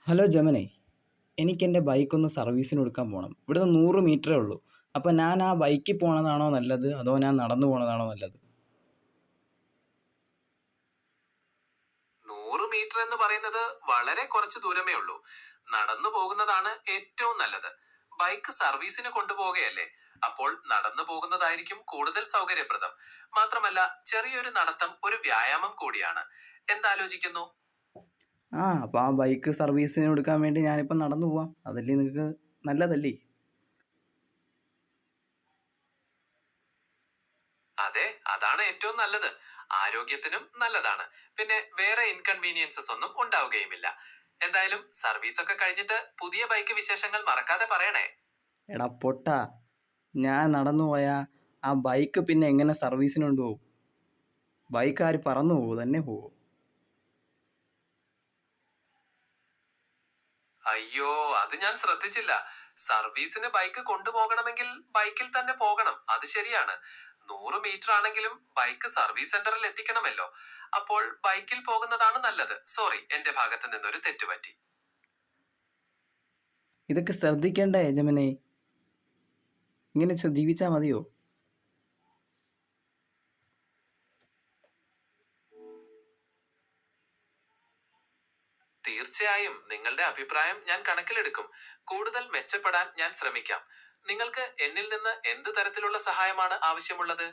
Hello ജമനെ, എനിക്ക് എൻ്റെ ബൈക്കൊന്ന് സർവീസിന് കൊടുക്കാൻ പോകണം. ഇവിടുന്ന് 100 മീറ്ററേ ഉള്ളൂ. അപ്പോൾ ഞാൻ ആ ബൈക്കിൽ പോണതാണോ നല്ലത്, അതോ ഞാൻ നടന്നു പോണതാണോ നല്ലത്? 100 മീറ്റർ എന്ന് പറയുന്നത് വളരെ കുറച്ച് ദൂരമേ ഉള്ളൂ. നടന്നു പോകുന്നതാണ് ഏറ്റവും നല്ലത്. ബൈക്ക് സർവീസിന് കൊണ്ടുപോകുകയല്ലേ, അപ്പോൾ നടന്നു പോകുന്നതായിരിക്കും കൂടുതൽ സൗകര്യപ്രദം. മാത്രമല്ല, ചെറിയൊരു നടത്തം ഒരു വ്യായാമം കൂടിയാണ്. എന്താലോചിക്കുന്നു? അപ്പോൾ ആ ബൈക്ക് സർവീസിന് കൊടുക്കാൻ വേണ്ടി ഞാനിപ്പോൾ നടന്നു പോവാം. അതല്ലേ നിങ്ങൾക്ക് നല്ലതല്ലേ? അതെ, അതാണ് ഏറ്റവും നല്ലത്. ആരോഗ്യത്തിനും നല്ലതാണ്. പിന്നെ വേറെ ഇൻകൺവീനിയൻസസ് ഒന്നും ഉണ്ടാവുകയുമില്ല. എന്തായാലും സർവീസ് ഒക്കെ കഴിഞ്ഞിട്ട് പുതിയ ബൈക്ക് വിശേഷങ്ങൾ മറക്കാതെ പറയണേ. എടാ പൊട്ടാ, ഞാൻ നടന്നു പോയാൽ ആ ബൈക്ക് പിന്നെ എങ്ങനെ സർവീസിന് കൊണ്ടുപോകും? ബൈക്ക് ആര് പറന്നു പോകുമോ, തന്നെ പോകുമോ? അയ്യോ, അത് ഞാൻ ശ്രദ്ധിച്ചില്ല. സർവീസിന് ബൈക്ക് കൊണ്ടുപോകണമെങ്കിൽ ബൈക്കിൽ തന്നെ പോകണം, അത് ശരിയാണ്. 100 മീറ്റർ ആണെങ്കിലും ബൈക്ക് സർവീസ് സെന്ററിൽ എത്തിക്കണമല്ലോ. അപ്പോൾ ബൈക്കിൽ പോകുന്നതാണ് നല്ലത്. സോറി, എന്റെ ഭാഗത്ത് നിന്നൊരു തെറ്റുപറ്റി. ഇതൊക്കെ ശ്രദ്ധിക്കണ്ടേ ജമനെ? ഇങ്ങനെ ജീവിച്ചാൽ മതിയോ? തീർച്ചയായും നിങ്ങളുടെ അഭിപ്രായം ഞാൻ കണക്കിലെടുക്കും. കൂടുതൽ മെച്ചപ്പെടാൻ ഞാൻ ശ്രമിക്കാം. നിങ്ങൾക്ക് എന്നിൽ നിന്ന് എന്ത് തരത്തിലുള്ള സഹായമാണ് ആവശ്യമുള്ളത്?